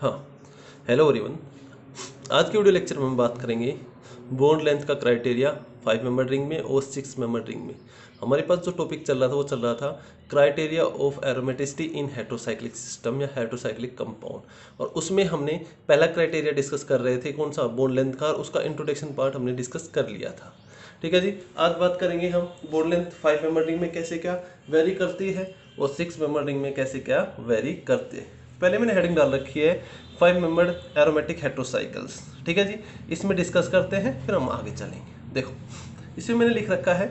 हाँ, hello everyone. आज के वीडियो लेक्चर में हम बात करेंगे बॉन्ड लेंथ का क्राइटेरिया 5 मेंबर रिंग में और 6 मेंबर रिंग में। हमारे पास जो टॉपिक चल रहा था वो चल रहा था criteria of aromaticity in heterocyclic system या हेटेरोसाइक्लिक कंपाउंड, और उसमें हमने पहला क्राइटेरिया डिस्कस कर रहे थे कौन सा, बॉन्ड लेंथ का, और उसका इंट्रोडक्शन पार्ट हमने डिस्कस कर लिया था। ठीक है जी, आज बात करेंगे हम बॉन्ड लेंथ 5 मेंबर रिंग में कैसे क्या वेरी करती है और 6 मेंबर रिंग में कैसे क्या वेरी करते हैं। पहले मैंने हेडिंग डाल रखी है 5 मेंबर्ड एरोमेटिक हेटेरोसाइकल्स। ठीक है जी, इसमें डिस्कस करते हैं फिर हम आगे चलेंगे। देखो इसमें मैंने लिख रखा है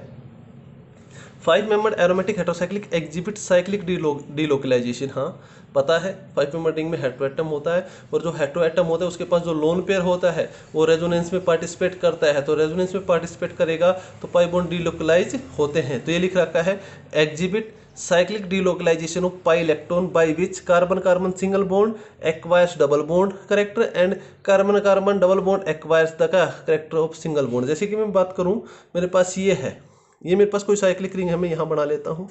5 membered aromatic heterocyclic exhibit cyclic delocalisation. हाँ पता है, 5 मेंबर रिंग में हेटेरोएटम होता है, और जो हेटेरोएटम होता है उसके पास जो लोन पेयर होता है वो रेजोनेंस में पार्टिसिपेट करता है, तो रेजोनेंस में पार्टिसिपेट करेगा तो पाई बॉन्ड डीलोकलाइज होते हैं। तो ये लिख रखा है exhibit cyclic delocalisation of pi electron by which carbon carbon single bond acquires double bond character and carbon carbon double bond acquires the character of single bond. जैसे कि मैं बात करूं, मेरे पास ये है, ये मेरे पास कोई साइक्लिक रिंग है, मैं यहाँ बना लेता हूँ।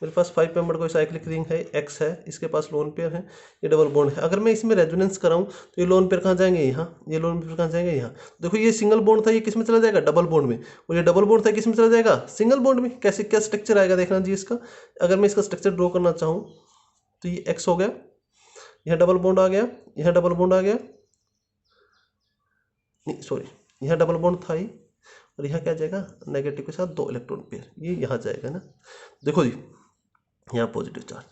मेरे पास 5 मेंबर कोई साइक्लिक रिंग है, एक्स है, इसके पास लोन पेयर है, ये डबल बॉन्ड है। अगर मैं इसमें रेजोनेंस कराऊं तो ये लोन पेयर कहाँ जाएंगे, यहाँ, ये लोन पेयर कहाँ जाएंगे, यहाँ। देखो ये सिंगल बॉन्ड था, ये किस में चला जाएगा, डबल बॉन्ड में, और ये डबल बॉन्ड था किस में चला जाएगा, सिंगल बॉन्ड में। कैसे क्या स्ट्रक्चर आएगा देखना जी इसका। अगर मैं इसका स्ट्रक्चर ड्रॉ करना चाहूँ तो ये एक्स हो गया, यहाँ डबल बॉन्ड आ गया, यहाँ डबल बॉन्ड आ गया, नहीं सॉरी, यहाँ डबल बॉन्ड था ही, और यहाँ क्या जाएगा, नेगेटिव के साथ 2 इलेक्ट्रॉन पेयर, ये यहाँ जाएगा ना। देखो जी यहाँ पॉजिटिव चार्ज,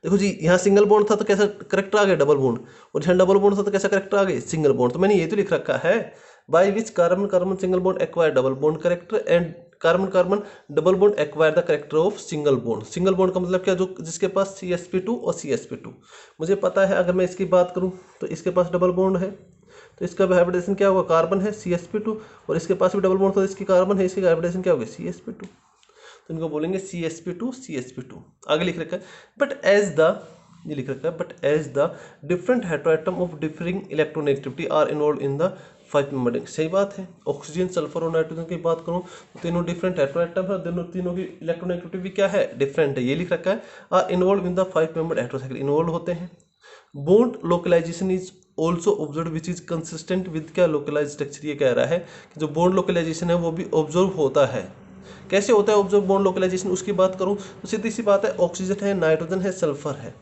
देखो जी यहाँ सिंगल बॉन्ड था तो कैसा करेक्टर आ गया, डबल बॉन्ड, और यहाँ डबल बॉन्ड था तो कैसा करेक्टर आ गया, सिंगल बॉन्ड। तो मैंने ये तो लिख रखा है by which carbon carbon single bond acquire double bond character and carbon carbon double bond acquire the character of single bond. Single bond का मतलब क्या, जो जिसके पास CsP2 और CsP2। मुझे पता है, अगर मैं इसकी बात करूँ तो इसके पास डबल बॉन्ड है, तो इसका हाइब्रिडेशन क्या होगा, कार्बन है CsP2, और इसके पास भी डबल बॉन्ड था, इसकी कार्बन है, इसकी हाइब्रिडेशन क्या होगी, CsP2। तो इनको बोलेंगे CsP2 आगे लिख रखा है बट एज द, ये लिख रखा है but as the different heteroatom of differing electronegativity are involve in the 5 member ring. सही बात है, ऑक्सीजन सल्फर और नाइट्रोजन की बात करूं तो तीनों डिफरेंट हेटेरोएटम है, तीनों की इलेक्ट्रोनेगेटिविटी क्या है, डिफरेंट है। ये लिख रखा है are involve in the 5 member heterocyclic, involve होते हैं। Bond localisation is also observe which is consistent with क्या, लोकलाइज स्ट्रक्चर। ये कह रहा है कि जो बॉन्ड लोकलाइजेशन है वो भी ऑब्जर्व होता है। कैसे होता है ऑब्जर्व बॉन्ड लोकलाइजेशन, उसकी बात करूं तो सीधी सी बात है, ऑक्सीजन है, नाइट्रोजन है, सल्फर है,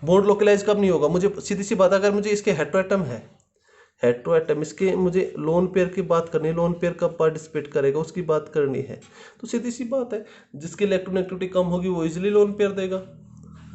बॉन्ड लोकलाइज कब नहीं होगा, मुझे सीधी सी बात है, अगर मुझे इसके हेटेरोएटम है, हेटेरोएटम इसके मुझे लोन पेयर की बात करनी है, लोन पेयर कब पार्टिसिपेट करेगा उसकी बात करनी है, तो सीधी सी बात है जिसकी इलेक्ट्रोनेगेटिविटी कम होगी वो इजीली लोन पेयर देगा,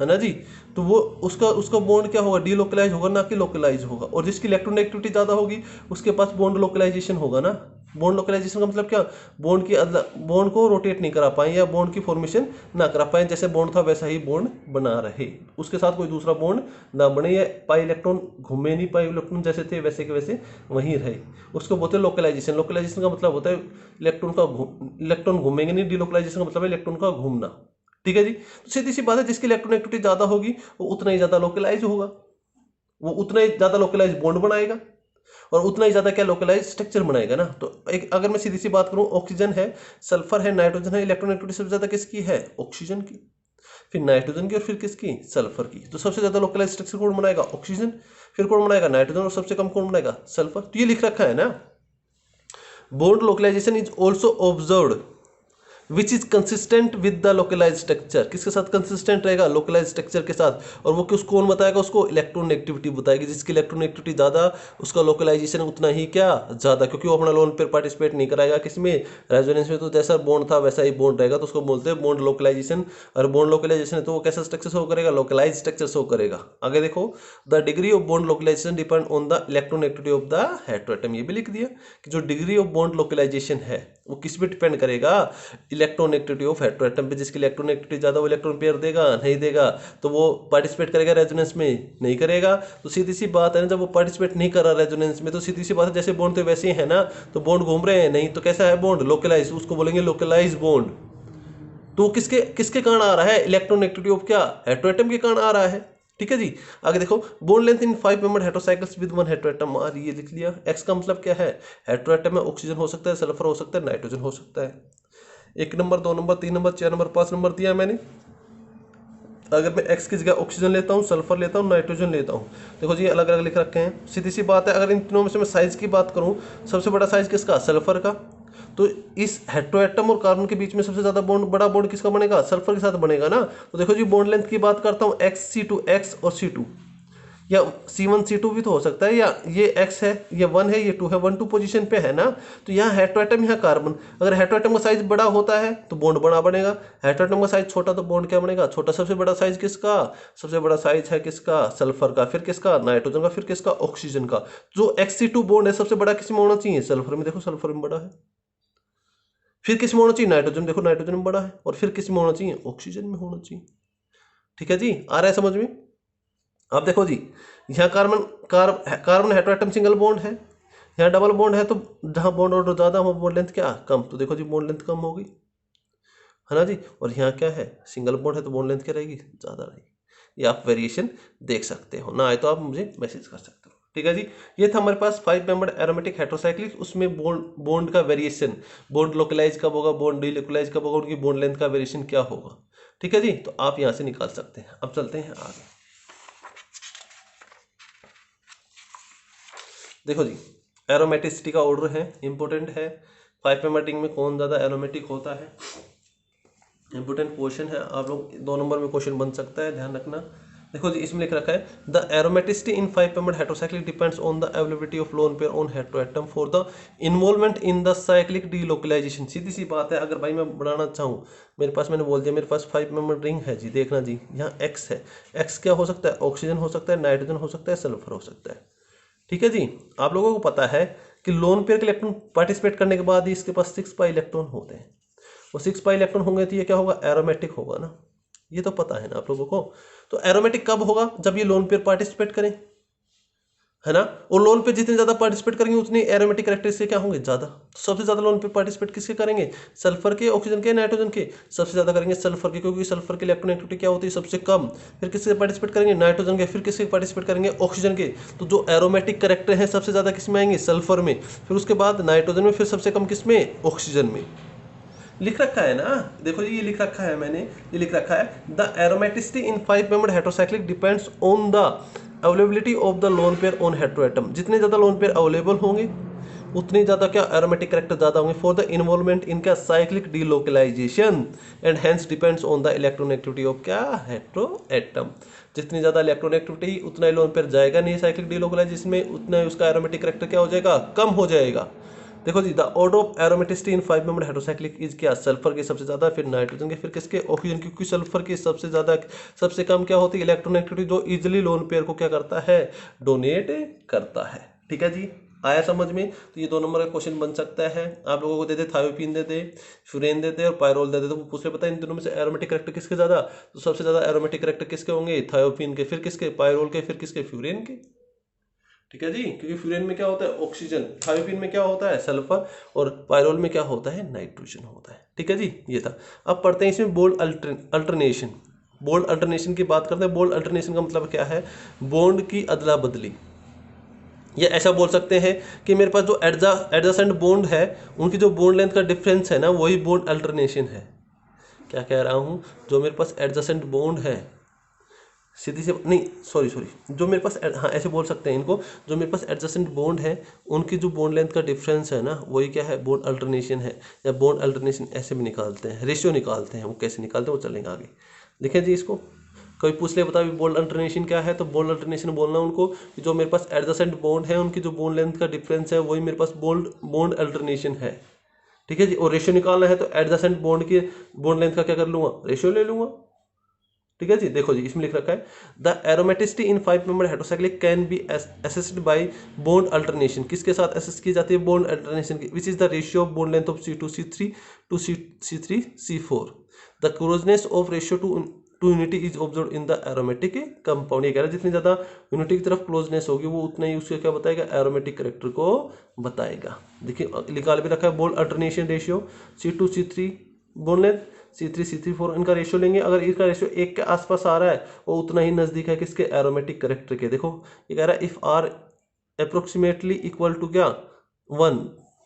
है ना जी। तो वो उसका उसका बॉन्ड क्या होगा, डीलोकलाइज होगा ना कि लोकलाइज होगा, और जिसकी इलेक्ट्रोनेगेटिविटी ज़्यादा होगी उसके पास बॉन्ड लोकलाइजेशन होगा ना। बॉन्ड लोकलाइजेशन का मतलब क्या, बॉन्ड को रोटेट नहीं करा पाए या बॉन्ड की फॉर्मेशन ना करा पाए, जैसे बॉन्ड था वैसा ही बॉन्ड बना रहे, उसके साथ कोई दूसरा बॉन्ड ना बने, या पाई इलेक्ट्रॉन घूमे नहीं, पाई इलेक्ट्रॉन जैसे थे वैसे के वैसे वहीं रहे, उसको बोलते हैं लोकलाइजेशन। लोकलाइजेशन का मतलब होता है इलेक्ट्रॉन घूमेंगे नहीं, डीलोकलाइजेशन का मतलब है इलेक्ट्रॉन का घूमना। ठीक है जी, तो सीधी सी बात है, जिसकी इलेक्ट्रोनेगेटिविटी ज्यादा होगी वो उतना ही ज्यादा लोकलाइज होगा, वो उतना ही ज्यादा लोकलाइज बॉन्ड बनाएगा, और उतना ही ज्यादा क्या, लोकलाइज स्ट्रक्चर बनाएगा ना। तो एक अगर मैं सीधी सी बात करूं, ऑक्सीजन है, सल्फर है, नाइट्रोजन है, इलेक्ट्रोनेगेटिविटी सबसे ज्यादा किसकी है, ऑक्सीजन की, फिर नाइट्रोजन की, और फिर किसकी, सल्फर की। तो सबसे ज्यादा लोकलाइज स्ट्रक्चर कौन बनाएगा, ऑक्सीजन, फिर कौन बनाएगा, नाइट्रोजन, और सबसे कम कौन बनाएगा, सल्फर। तो ये लिख रखा है ना, bond localisation is also observed which is consistent with the localise structure. किसके साथ कंसिस्टेंट रहेगा, लोकलाइज स्ट्रक्चर के साथ, और वो किस कौन बताएगा, उसको इलेक्ट्रोनेगेटिविटी बताएगी, जिसकी इलेक्ट्रोनेगेटिविटी ज्यादा उसका लोकलाइजेशन उतना ही क्या ज्यादा, क्योंकि वो अपना लोन पेयर पार्टिसिपेट नहीं कराएगा किसमें, रेजोनेंस में। तो जैसा बॉन्ड था वैसा ही बॉन्ड रहेगा, तो उसको बोलते हैं बॉन्ड लोकलाइजेशन। और बॉन्ड लोकलाइजेशन है तो वो कैसा स्ट्रक्चर शो करेगा, लोकलाइज स्ट्रक्चर शो करेगा। आगे देखो, the degree of bond localisation depend on the electronegativity of the heteroatom. ये भी लिख दिया कि जो डिग्री ऑफ बॉन्ड लोकलाइजेशन है वो किस पे डिपेंड करेगा, इलेक्ट्रोनेगेटिविटी ऑफ हेटेरोएटम पे। जिसकी इलेक्ट्रोनेगेटिविटी ज्यादा वो इलेक्ट्रॉन पेयर देगा, नहीं देगा तो वो पार्टिसिपेट करेगा रेजोनेंस में, नहीं करेगा। तो सीधी सी बात है ना, जब वो पार्टिसिपेट नहीं कर रहा रेजोनेंस में तो सीधी सी बात है, जैसे बॉन्ड थे वैसे ही है ना, तो बॉन्ड घूम रहे हैं, नहीं तो कैसा है बॉन्ड, लोकलाइज, उसको बोलेंगे लोकलाइज बॉन्ड। तो किसके किसके कारण आ रहा है, इलेक्ट्रोनेगेटिविटी ऑफ क्या, हेटेरोएटम के कारण आ रहा है। ठीक है जी, आगे देखो, bond length in 5 member heterocycles with 1 heteroatom are, ये लिख लिया। एक्स का मतलब क्या है, हेटेरोएटम में ऑक्सीजन हो सकता है, सल्फर हो सकता है, नाइट्रोजन हो सकता है। 1 number, 2 number, 3 number, 4 number, 5 number दिया मैंने। अगर मैं एक्स की जगह ऑक्सीजन लेता हूँ, सल्फर लेता हूँ, नाइट्रोजन लेता हूँ, देखो जी अलग अलग लिख रखे हैं, सीधी सी बात है। अगर इन तीनों में से मैं साइज की बात करूँ, सबसे बड़ा साइज किसका? सल्फर का। तो इस हेटेरोएटम और कार्बन के बीच में सबसे ज्यादा बॉन्ड, बड़ा बॉन्ड किसका बनेगा? सल्फर के साथ बनेगा ना। तो देखो जी बॉन्ड लेंथ की बात करता हूँ, XC2, एक्स और C2, या C1 C2 भी तो हो सकता है, या ये X है, ये 1 है, ये 2 है, 1 2 पोजीशन पे है ना। तो यहाँ हेटेरोएटम, यहाँ कार्बन। अगर हेटेरोएटम का साइज बड़ा होता है तो बॉन्ड बड़ा बनेगा, हेटेरोएटम का साइज छोटा तो बॉन्ड क्या बनेगा? छोटा। सबसे बड़ा साइज किसका? सबसे बड़ा साइज है किसका? सल्फर का। फिर किसका? नाइट्रोजन का। फिर किसका? ऑक्सीजन का। जो XC2 बॉन्ड है सबसे बड़ा किस में होना चाहिए? सल्फर में। देखो सल्फर में बड़ा है। फिर किस में होना चाहिए? नाइट्रोजन। देखो नाइट्रोजन में बड़ा है। और फिर किस में होना चाहिए? ऑक्सीजन में होना चाहिए। ठीक है जी, आ रहा है समझ में? अब देखो जी, यहाँ कार्बन हेटेरोएटम सिंगल बॉन्ड है, यहाँ डबल बॉन्ड है, तो जहाँ बॉन्ड ऑर्डर ज्यादा हो बॉन्ड लेंथ क्या? कम। तो देखो जी बॉन्ड लेंथ कम होगी, है ना जी। और यहाँ क्या है? सिंगल बॉन्ड है, तो बॉन्ड लेंथ क्या रहेगी? ज्यादा रहेगी। ये आप वेरिएशन देख सकते हो ना, आए तो आप मुझे मैसेज कर सकते हो। ठीक है जी, ये था हमारे पास 5 मेंबर्ड एरोमेटिक हेटेरोसाइक्लिक। उसमें बॉन्ड का वेरिएशन, बॉन्ड लोकलाइज कब होगा, बॉन्ड डीलोकलाइज कब होगा, उनकी बॉन्ड लेंथ का वेरिएशन क्या होगा। ठीक है जी, तो आप यहाँ से निकाल सकते हैं। अब चलते हैं आगे। देखो जी, एरोमेटिसिटी का ऑर्डर है, इंपॉर्टेंट है। 5 मेंबर रिंग में कौन ज़्यादा एरोमेटिक होता है, इंपॉर्टेंट क्वेश्चन है। आप लोग 2 नंबर में क्वेश्चन बन सकता है, ध्यान रखना। देखो जी, इसमें लिख रखा है the aromaticity in 5 member heterocyclic depends on the availability of lone pair on heteroatom for the involvement in the cyclic delocalization. सीधी सी बात है, अगर भाई मैं बढ़ाना चाहूँ, मेरे पास, मैंने बोल दिया मेरे पास 5 मेंबर रिंग है जी। देखना जी, यहाँ एक्स है, एक्स क्या हो सकता है? ऑक्सीजन हो सकता है, नाइट्रोजन हो सकता है, सल्फर हो सकता है। ठीक है जी, आप लोगों को पता है कि लोन पेयर के इलेक्ट्रॉन पार्टिसिपेट करने के बाद ही इसके पास 6 पाई इलेक्ट्रॉन होते हैं, और 6 पाई इलेक्ट्रॉन होंगे तो ये क्या होगा? एरोमेटिक होगा ना। ये तो पता है ना आप लोगों को। तो एरोमेटिक कब होगा? जब ये लोन पेयर पार्टिसिपेट करें, है ना। और लोन पे जितने ज्यादा पार्टिसिपेट करेंगे उतनी एरोमेटिक कैरेक्टरिस्टिक क्या होंगे? ज्यादा। तो सबसे ज्यादा लोन पे पार्टिसिपेट किसके करेंगे? सल्फर के, ऑक्सीजन के, नाइट्रोजन के? सबसे ज्यादा करेंगे सल्फर के, क्योंकि सल्फर के इलेक्ट्रॉन एक्टिविटी क्या होती है? सबसे कम। फिर किसके पार्टिसिपेट करेंगे? नाइट्रोजन के। फिर किसके पार्टिसिपेट करेंगे? ऑक्सीजन के। तो जो एरोमेटिक कैरेक्टर है सबसे ज्यादा किस में आएंगे? सल्फर में। फिर उसके बाद नाइट्रोजन में, फिर सबसे कम किस में? ऑक्सीजन में। लिख रखा है ना, देखो जी ये लिख रखा है मैंने, ये लिख रखा है the aromaticity in 5 membered heterocyclic depends on the availability of the loan pair on heteroatom. जितने ज्यादा लोन पेयर अवेलेबल होंगे उतनी ज्यादा क्या? एरोमेटिक कैरेक्टर ज्यादा होंगे फॉर द इन्वॉल्वमेंट इन क्या? Cyclic delocalisation and hence depends on the electron activity of क्या? हेटेरोएटम। जितनी ज्यादा इलेक्ट्रॉन एक्टिविटी उतना ही लोन पेयर जाएगा नहीं साइक्लिक डीलोकलाइजेशन में, उतना ही उसका एरोमेटिक कैरेक्टर क्या हो जाएगा? कम हो जाएगा। देखो जी, the order of aromaticity in 5 membered heterocyclic is क्या? सल्फर के सबसे ज्यादा, फिर नाइट्रोजन के, फिर किसके? ऑक्सीजन के। क्योंकि सल्फर के सबसे ज्यादा, सबसे कम क्या होती है? इलेक्ट्रॉन एक्टिविटी, जो इजिली लोन पेयर को क्या करता है? डोनेट करता है। ठीक है जी, आया समझ में? तो ये 2 नंबर का क्वेश्चन बन सकता है। आप लोगों को दे दे थायोपीन दे दे, फ्यूरेन दे दे और पायरोल दे दे, तो वो पूछ ले पता है इन दोनों में से एरोमेटिक कैरेक्टर किसके ज्यादा? तो सबसे ज्यादा एरोमेटिक कैरेक्टर किसके होंगे? थायोपीन के। फिर किसके? पायरोल के। फिर किसके? फ्यूरेन के। ठीक है जी, क्योंकि फ्यूरेन में क्या होता है? ऑक्सीजन। थायोपीन में क्या होता है? सल्फर। और पायरोल में क्या होता है? नाइट्रोजन होता है। ठीक है जी, ये था। अब पढ़ते हैं इसमें बोल्ड अल्टरनेशन। बोल्ड अल्टरनेशन की बात करते हैं। बोल्ड अल्टरनेशन का मतलब क्या है? बॉन्ड की अदला बदली। ये ऐसा बोल सकते हैं कि मेरे पास जो एडजेसेंट बॉन्ड है उनकी जो बॉन्ड लेंथ का डिफरेंस है ना, वही बॉन्ड अल्टरनेशन है। क्या कह रहा हूँ? जो मेरे पास एडजेसेंट बॉन्ड है, सीधी से नहीं, सॉरी, जो मेरे पास, हाँ ऐसे बोल सकते हैं इनको, जो मेरे पास एडजेसेंट बॉन्ड है उनकी जो बॉन्ड लेंथ का डिफरेंस है ना, वही क्या है? बॉन्ड अल्टरनेशन है। या बॉन्ड अल्टरनेशन ऐसे भी निकालते हैं, रेशियो निकालते हैं। वो कैसे निकालते हैं वो चलेंगे आगे। देखें जी इसको, कोई पूछ ले बता भी बॉन्ड अल्टरनेशन क्या है, तो बॉन्ड अल्टरनेशन बोलना उनको कि जो मेरे पास एडजेसेंट बॉन्ड है उनकी जो बॉन्ड लेंथ का डिफरेंस है वही मेरे पास बॉन्ड अल्टरनेशन है। ठीक है जी, और रेशियो निकालना है तो एडजेसेंट बॉन्ड की बॉन्ड लेंथ का क्या कर लूंगा? रेशियो ले लूंगा। ठीक है जी, देखो जी इसमें लिख रखा है the aromaticity in 5 member heterocyclic can be assessed by bond alternation. किसके साथ असेस की जाती है? बॉन्ड अल्टरनेशन की। Which is the ratio of bond length of C2C3 to C3C4। The closeness of ratio to unity is observe in the aromatic compound. ये कह रहा है जितनी ज्यादा यूनिटी की तरफ क्लोजनेस होगी वो उतना ही उसके क्या बताएगा? एरोमेटिक कैरेक्टर को बताएगा। देखिए निकाल भी रखा है bond alternation ratio C2C3 bond length, C3C4 इनका रेशियो लेंगे। अगर इसका रेशियो 1 के आसपास आ रहा है वो उतना ही नजदीक है किसके? एरोमेटिक कैरेक्टर के। देखो ये कह रहा है if R approximately equal to क्या? 1,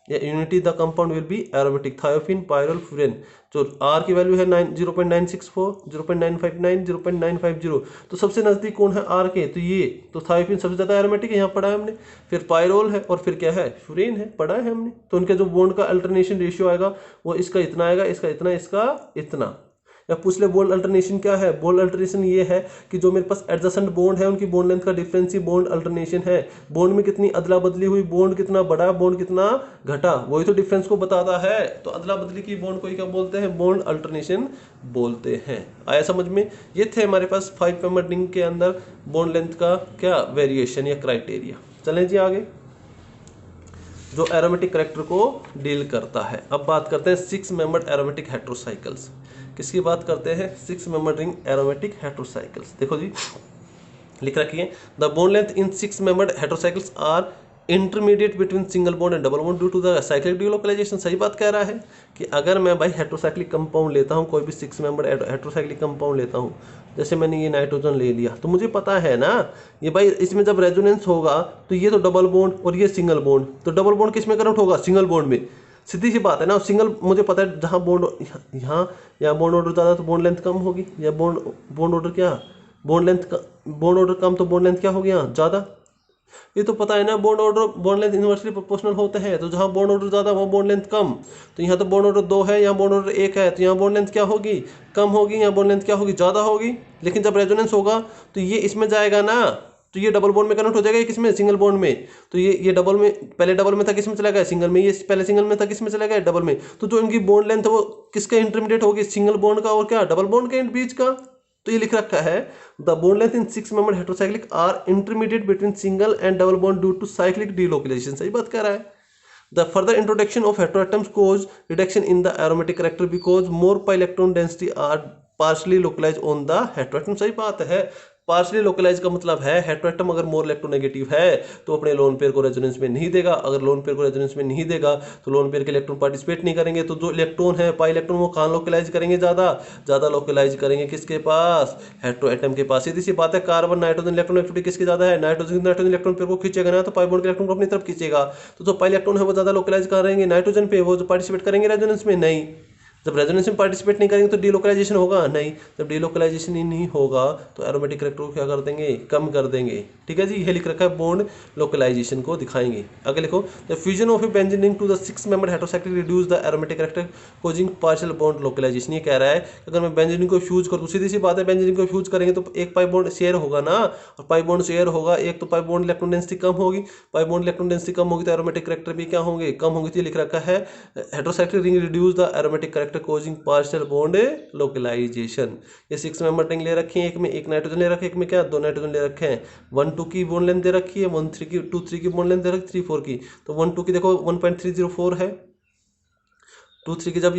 या unity the compound will be aromatic, thiophene, pyrrole, furan. जो आर की वैल्यू है 0.964, 0.959, 0.950, तो सबसे नजदीक कौन है आर के, तो ये, तो थायोफिन सबसे ज्यादा एरोमेटिक है, यहाँ पढ़ा है हमने। फिर पायरोल है और फिर क्या है, फ्यूरेन है, पढ़ा है हमने। तो उनके जो बॉन्ड का अल्टरनेशन रेशियो आएगा वो इसका इतना आएगा, इसका इतना, इसका इतना। या पूछ ले बॉन्ड अल्टरनेशन क्या है, बॉन्ड अल्टरनेशन ये है कि जो मेरे पास एडजेसेंट बॉन्ड है उनकी बॉन्ड लेंथ का डिफरेंस ही बॉन्ड अल्टरनेशन है। बॉन्ड में कितनी अदला बदली हुई, बॉन्ड कितना बढ़ा, बॉन्ड कितना घटा, वही तो डिफरेंस को बताता है। तो अदला बदली की बॉन्ड को क्या बोलते हैं, बॉन्ड अल्टरनेशन बोलते हैं। आया समझ में। ये थे हमारे पास 5 मेंबर रिंग के अंदर बॉन्ड लेंथ का क्या वेरिएशन या क्राइटेरिया। चलें जी आगे, जो एरोमेटिक करैक्टर को डील करता है। अब बात करते हैं 6 मेंबर्ड एरोमेटिक हेट्रोसाइकल्स। किसकी बात करते हैं, 6 मेंबर्ड रिंग एरोमेटिक हेट्रोसाइकल्स। देखो जी लिख रखिए, the bond length in 6 membered heterocycles are intermediate between single bond and double bond due to the cyclic delocalisation. सही बात कह रहा है कि अगर मैं भाई हेट्रोसाइक्लिक कंपाउंड लेता हूँ, कोई भी 6 मेंबर्ड हेट्रोसाइक्लिक कंपाउंड लेता हूँ, जैसे मैंने ये नाइट्रोजन ले लिया, तो मुझे पता है ना ये भाई इसमें जब रेजोनेंस होगा तो ये तो डबल बॉन्ड और ये सिंगल बॉन्ड, तो डबल बॉन्ड किस में कन्वर्ट होगा, सिंगल बॉन्ड में। सीधी सी बात है ना। सिंगल मुझे पता है जहाँ बॉन्ड यहाँ बॉन्ड ऑर्डर ज़्यादा तो बॉन्ड लेंथ कम होगी, या बॉन्ड ऑर्डर क्या, बॉन्ड लेंथ बॉन्ड ऑर्डर कम तो बॉन्ड लेंथ क्या होगी यहाँ ज़्यादा। ये तो पता है ना, bond order bond length inversely proportional होते हैं, तो जहाँ बॉन्ड ऑर्डर ज़्यादा वहाँ बॉन्ड लेंथ कम। तो यहाँ तो बॉन्ड ऑर्डर 2 है, यहाँ बॉन्ड ऑर्डर 1 है, तो यहाँ बॉन्ड लेंथ क्या होगी, कम होगी, यहाँ बॉन्ड लेंथ क्या होगी, ज़्यादा होगी। लेकिन जब रेजोनेंस होगा तो ये इसमें जाएगा ना, तो ये डबल बॉन्ड में कन्वर्ट हो जाएगा, किसमें, सिंगल बॉन्ड में। तो ये डबल में, पहले डबल में था, किसमें चला गया, सिंगल में। ये पहले सिंगल में था, किसमें चला गया, डबल में। तो जो इनकी बॉन्ड लेंथ है वो किसका इंटरमीडिएट होगी, सिंगल बॉन्ड का और क्या, डबल बॉन्ड के बीच का। तो ये लिख रखा है, the bond length in 6 membered heterocyclic are intermediate between single and double bond due to cyclic delocalisation. सही बात कह रहा है। The further introduction of heteroatoms cause reduction in the aromatic character because more pi electron density are partially localized on the heteroatom। सही बात है। Partially localise का मतलब है हेटेरोएटम अगर मोर इलेक्ट्रोनेगेटिव है तो अपने लोन पेयर को रेजोनेंस में नहीं देगा। अगर लोन पेयर को रेजोनेंस में नहीं देगा तो लोन पेयर के इलेक्ट्रॉन पार्टिसिपेट नहीं करेंगे। तो जो इलेक्ट्रॉन है पाई इलेक्ट्रॉन वो कहाँ लोकलाइज करेंगे, ज़्यादा लोकलाइज करेंगे किसके पास, हेटेरोएटम के पास। सीधी सी बात है, कार्बन नाइट्रोजन इलेक्ट्रॉन एक्टिविटी किसकी ज़्यादा है, नाइट्रोजन इलेक्ट्रॉन पेयर को खींचेगा ना, तो पाई बॉन्ड के इलेक्ट्रॉन को अपनी तरफ खींचेगा। तो जो पाई इलेक्ट्रॉन है वो ज़्यादा लोकलाइज करेंगे नाइट्रोजन पे, वो जो पार्टिसिपेट करेंगे रेजोनेंस में नहीं। जब रेजोनेंस में पार्टिसिपेट नहीं करेंगे तो डीलोकलाइजेशन होगा नहीं। जब डीलोकलाइजेशन ही नहीं होगा तो एरोमेटिक करैक्टर को क्या कर देंगे, कम कर देंगे। ठीक है जी, ये लिख रखा है, बॉन्ड लोकलाइजेशन को दिखाएंगे। आगे लिखो, the fusion of a benzene ring to the 6 membered heterocyclic reduce the aromatic character causing partial bond localisation. ये कह रहा है कि अगर मैं बेंजीन को फ्यूज करूँ, सीधी सी बात है, बेंजीन को फ्यूज करेंगे तो एक पाई बॉन्ड शेयर होगा ना, और पाई बॉन्ड शेयर होगा एक, तो पाई बॉन्ड इलेक्ट्रॉन डेंसिटी कम होगी, पाई बॉन्ड इलेक्ट्रॉन डेंसिटी कम होगी तो एरोमेटिक करैक्टर भी क्या होंगे, कम होंगे। तो ये लिख रखा है, heterocyclic ring reduce the aromatic character causing partial bond localisation. ये 6 मेंबर रिंग ले रखी है, एक में एक नाइट्रोजन ले रखे, एक में क्या 2 नाइट्रोजन ले रखे हैं। 1-2 की बॉन्ड लेंथ दे रखी है, 1-3 की 2-3 की बॉन्ड लेंथ दे रखी, 3-4 की। तो 1-2 की देखो 1.304 है, 2-3 की जब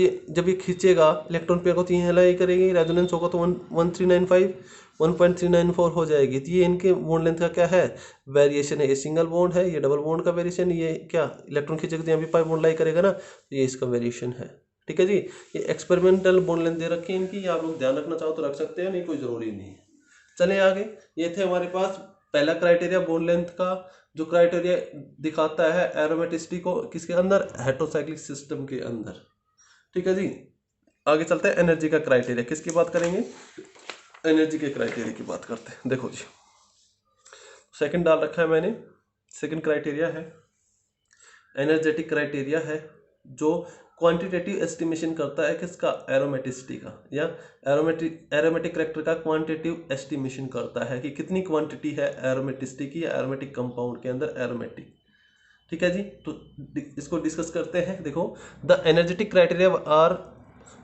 ये खींचेगा इलेक्ट्रॉन पेयर को तो ये हिलाई करेगी, रेजोनेंस होगा तो 1.1395 1.394 हो जाएगी। तो ये इनके बॉन्ड लेंथ का क्या है, वेरिएशन है। ये सिंगल बॉन्ड है, ये डबल बॉन्ड का वेरिएशन, ये क्या इलेक्ट्रॉन खींचेगा तो यहाँ भी पाई बॉन्ड लाई करेगा ना, तो ये इसका वेरिएशन है। ठीक है जी, ये एक्सपेरिमेंटल बॉन्ड लेंथ दे रखी है इनकी, ये आप लोग ध्यान रखना चाहो तो रख सकते हैं, नहीं कोई जरूरी नहीं है। चले आगे, ये थे हमारे पास पहला क्राइटेरिया बॉन्ड लेंथ का, जो क्राइटेरिया दिखाता है एरोमेटिसिटी को किसके अंदर, हेटेरोसाइक्लिक सिस्टम के अंदर। ठीक है जी, आगे चलते हैं एनर्जी का क्राइटेरिया। किसकी बात करेंगे, एनर्जी के क्राइटेरिया की बात करते हैं। देखो जी, सेकंड डाल रखा है मैंने, सेकंड क्राइटेरिया है एनर्जेटिक क्राइटेरिया है, जो क्वांटिटेटिव एस्टिमेशन करता है किसका, एरोमेटिसिटी का, या एरोमेटिक करैक्टर का क्वांटिटेटिव एस्टिमेशन करता है कि कितनी क्वांटिटी है एरोमेटिसिटी की या एरोमेटिक कंपाउंड के अंदर एरोमेटिक। ठीक है जी, तो इसको डिस्कस करते हैं। देखो, the energetic criteria are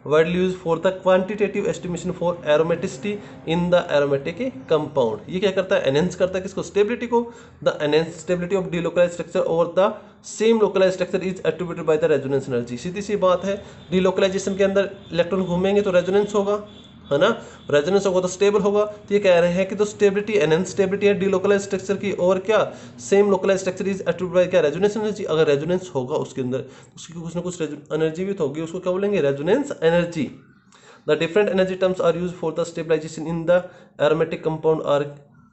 widely used for the quantitative estimation for aromaticity in the aromatic compound। ये क्या करता है, एनहेंस करता है किसको, स्टेबिलिटी को। The enhance stability of delocalized structure over the same localised structure is attributed by the resonance energy. सीधी सी बात है, डीलोकलाइजेशन के अंदर इलेक्ट्रॉन घूमेंगे तो रेजोनेंस होगा, है ना, रेजोनेंस होगा तो स्टेबल होगा। तो ये कह रहे हैं कि तो स्टेबिलिटी एनहेंस स्टेबिलिटी है डीलोकलाइज्ड स्ट्रक्चर की, और क्या same localised structure is attributed by क्या, रेजोनेंस एनर्जी। अगर रेजोनेंस होगा उसके अंदर उसकी कुछ ना कुछ एनर्जी भी तो होगी, उसको क्या बोलेंगे, resonance energy. The different energy terms are used for the stabilization in the aromatic compound are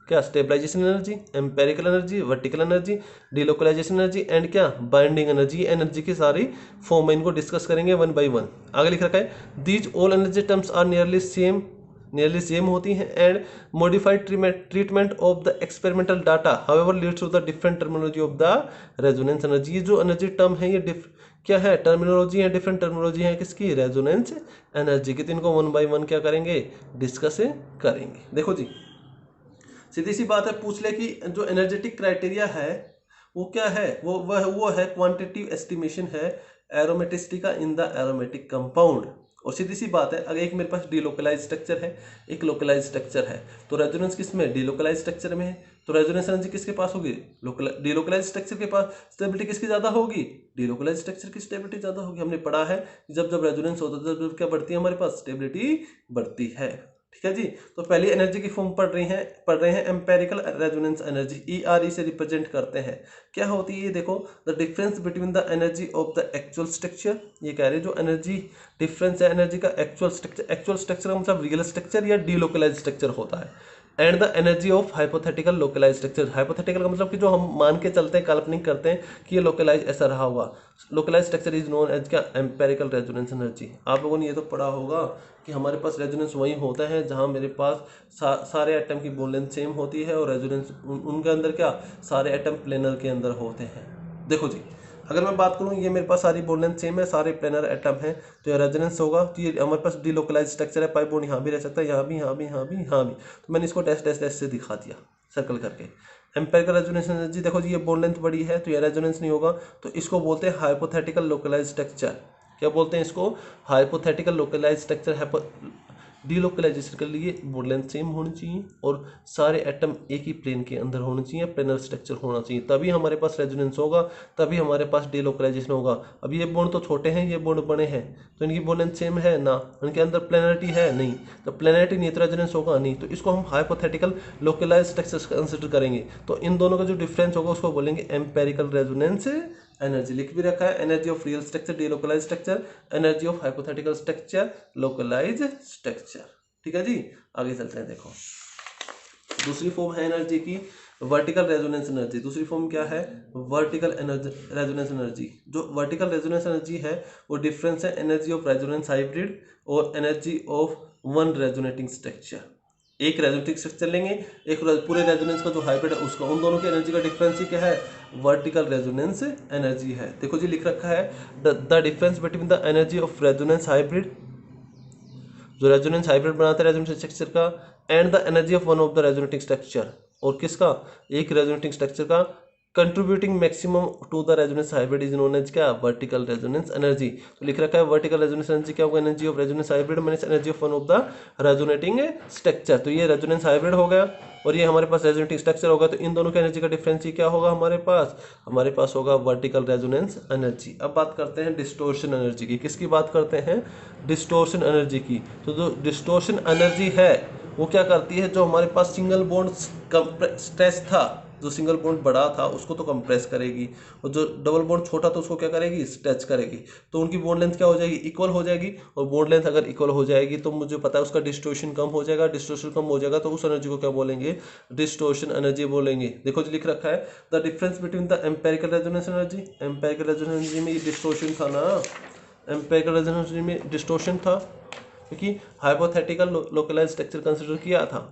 क्या, stabilization energy, empirical energy, vertical energy, delocalization energy and क्या, बाइंडिंग एनर्जी। एनर्जी की सारी फॉर्म में इनको डिस्कस करेंगे वन बाय वन। आगे लिख रखा है these all energy terms are nearly same होती हैं and modified treatment of the experimental data however leads to the different terminology of the resonance energy. ये जो एनर्जी टर्म है ये क्या है, टर्मिनोलॉजी है, डिफरेंट टर्मिनोलॉजी है किसकी, रेजोनेंस एनर्जी की। तो इनको वन बाय वन क्या करेंगे, डिस्कस करेंगे। देखो जी सीधी सी बात है, पूछ ले कि जो एनर्जेटिक क्राइटेरिया है वो क्या है, वो है क्वांटिटेटिव एस्टिमेशन है एरोमेटिसिटी का इन द एरोमेटिक कंपाउंड। और सीधी सी बात है, अगर एक मेरे पास डीलोकलाइज स्ट्रक्चर है, एक लोकलाइज स्ट्रक्चर है, तो रेजोनेंस किस में, डीलोकलाइज स्ट्रक्चर में है, तो रेजोनेंस एनर्जी किसके पास होगी, डीलोकलाइज स्ट्रक्चर के पास। स्टेबिलिटी किसकी ज्यादा होगी, डीलोकलाइज स्ट्रक्चर की स्टेबिलिटी ज्यादा होगी। हमने पढ़ा है जब जब रेजोनेंस होता है जब क्या बढ़ती है हमारे पास, स्टेबिलिटी बढ़ती है। ठीक है जी। तो पहली एनर्जी की फॉर्म पढ़ रहे हैं एम्पेरिकल रेजोनेंस एनर्जी, ERE से रिप्रेजेंट करते हैं। क्या होती है ये देखो, the difference between the energy of the actual structure. ये कह रहे हैं जो एनर्जी डिफरेंस है एनर्जी का एक्चुअल स्ट्रक्चर का मतलब रियल स्ट्रक्चर या डीलोकलाइज स्ट्रक्चर होता है, and the energy of hypothetical localise structure. Hypothetical का मतलब कि जो हम मान के चलते हैं, काल्पनिक करते हैं कि ये लोकलाइज ऐसा रहा होगा। Localise structure is known as क्या, एम्पेरिकल रेजोनेंस एनर्जी। आप लोगों ने ये तो पढ़ा होगा कि हमारे पास रेजोनेंस वही होता है जहां मेरे पास सारे एटम की बोल लेंथ सेम होती है और रेजोनेंस उनके अंदर क्या, सारे एटम प्लेनर के अंदर होते हैं। देखो जी अगर मैं बात करूं, ये मेरे पास सारी बोल लेंथ सेम है, सारे प्लेनर एटम हैं, तो ये रेजोनेंस होगा। तो ये हमारे पास डीलोकलाइज स्ट्रक्चर है, पाई बॉन्ड यहाँ भी रह सकता है, यहाँ भी, यहाँ भी, यहाँ भी, यहाँ भी। तो मैंने इसको डैश डैश डैश से दिखा दिया सर्कल करके। एम्पेरिकल रेजोनेंस एनर्जी देखो जी, ये बोल लेंथ बड़ी है तो ये रेजोनेंस नहीं होगा, तो इसको बोलते हैं हाइपोथेटिकल लोकलाइज स्ट्रक्चर। क्या बोलते हैं इसको, हाइपोथेटिकल लोकलाइज स्ट्रक्चर। डीलोकलाइजेशन के लिए बोल लेंथ सेम होनी चाहिए और सारे एटम एक ही प्लेन के अंदर होने चाहिए, प्लेनर स्ट्रक्चर होना चाहिए, तभी हमारे पास रेजोनेंस होगा, तभी हमारे पास डीलोकलाइजेशन होगा। अब ये बॉन्ड तो छोटे हैं, ये बॉन्ड बड़े हैं, तो इनकी बोल लेंथ सेम है ना, इनके अंदर प्लेनरिटी है नहीं, तो प्लेनरिटी नहीं तो रेजोनेंस होगा नहीं, तो इसको हम हाइपोथेटिकल लोकलाइज स्ट्रक्चर कंसिडर करेंगे। तो इन दोनों का जो डिफरेंस होगा उसको बोलेंगे एम्पेरिकल रेजोनेंस एनर्जी। लिख भी रखा है, energy of real structure delocalise structure, energy of hypothetical structure localise structure. ठीक है जी, आगे चलते हैं। देखो दूसरी फॉर्म है एनर्जी की वर्टिकल रेजोनेंस एनर्जी। दूसरी फॉर्म क्या है, वर्टिकल रेजोनेंस एनर्जी। जो वर्टिकल रेजोनेंस एनर्जी है वो डिफरेंस है एनर्जी ऑफ रेजोनेंस हाइब्रिड और energy of one resonating structure. एक रेजोनेटिंग स्ट्रक्चर लेंगे, एक पूरे रेजोनेंस का जो हाइब्रिड है उसका, उन दोनों की एनर्जी का डिफरेंस ही क्या है, वर्टिकल रेजोनेंस एनर्जी है। देखो जी लिख रखा है the difference between the energy of resonance hybrid, जो रेजोनेंस हाइब्रिड बनाता है रेजोनेंस स्ट्रक्चर का, and the energy of one of the resonating structure, और किसका, एक रेजोनेटिंग स्ट्रक्चर का, contributing maximum to the resonance hybrid is known as क्या, vertical resonance energy. तो लिख रखा है वर्टिकल रेजोनेंस एनर्जी क्या होगा, energy of resonance hybrid minus energy of one of the resonating structure. तो ये रेजोनेंस हाइब्रिड हो गया और ये हमारे पास रेजोनेटिंग स्ट्रक्चर होगा, तो इन दोनों की एनर्जी का डिफरेंस ही क्या होगा हमारे पास होगा वर्टिकल रेजोनेंस एनर्जी। अब बात करते हैं डिस्टोर्शन एनर्जी की। किसकी बात करते हैं, डिस्टोर्शन एनर्जी की। तो जो डिस्टोर्शन एनर्जी है वो क्या करती है, जो हमारे पास सिंगल बॉन्ड स्ट्रेच था, जो सिंगल बॉन्ड बड़ा था उसको तो कंप्रेस करेगी, और जो डबल बॉन्ड छोटा था उसको क्या करेगी, स्ट्रेच करेगी। तो उनकी बॉन्ड लेंथ क्या हो जाएगी, इक्वल हो जाएगी, और बॉन्ड लेंथ अगर इक्वल हो जाएगी तो मुझे पता है उसका डिस्टोर्शन कम हो जाएगा। डिस्टोर्शन कम हो जाएगा तो उस एनर्जी को क्या बोलेंगे, डिस्टोर्शन एनर्जी बोलेंगे। देखो जो लिख रखा है the difference between the empirical resonance energy, empirical resonance energy में डिस्टोर्शन था ना, एम्पेरिकल रेजोनेंस एनर्जी में डिस्टोर्शन था क्योंकि हाइपोथेटिकल लोकलाइज स्ट्रक्चर कंसिडर किया था।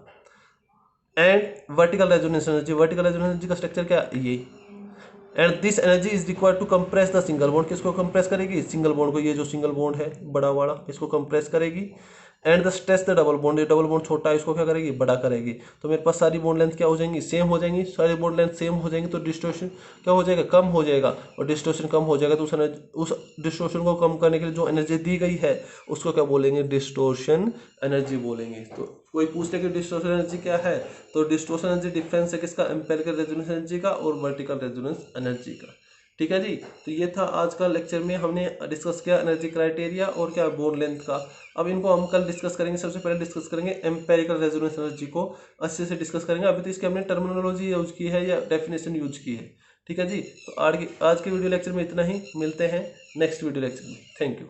एंड वर्टिकल रेजोनेंस एनर्जी का स्ट्रक्चर क्या, ये, and this energy is required to compress the single bond. किसको कंप्रेस करेगी, सिंगल बॉन्ड को, ये जो सिंगल बॉन्ड है बड़ा वाला इसको कंप्रेस करेगी। And the stress the double bond, ये डबल बॉन्ड छोटा है इसको क्या करेगी, बड़ा करेगी। तो मेरे पास सारी बॉन्ड लेंथ क्या हो जाएंगी, सेम हो जाएंगी, सारी बॉन्ड लेंथ सेम हो जाएंगी, तो डिस्टोर्शन क्या हो जाएगा, कम हो जाएगा, और डिस्टोर्शन कम हो जाएगा तो उस डिस्टोर्शन को कम करने के लिए जो एनर्जी दी गई है उसको क्या बोलेंगे, डिस्टोर्शन एनर्जी बोलेंगे। तो कोई पूछते कि डिस्टोर्शन एनर्जी क्या है, तो डिस्टोर्शन एनर्जी डिफरेंस है किसका, एम्पेरिकल रेजोनेंस एनर्जी का और वर्टिकल रेजोनेंस एनर्जी का। ठीक है जी, तो ये था आज का लेक्चर में हमने डिस्कस किया एनर्जी क्राइटेरिया और क्या, बॉन्ड लेंथ का। अब इनको हम कल डिस्कस करेंगे। सबसे पहले डिस्कस करेंगे एम्पेरिकल रेजोनेंस एनर्जी को, अच्छे से डिस्कस करेंगे। अभी तो इसकी हमने टर्मिनोलॉजी यूज की है या डेफिनेशन यूज की है। ठीक है जी, तो आज के वीडियो लेक्चर में इतना ही, मिलते हैं नेक्स्ट वीडियो लेक्चर में। Thank you.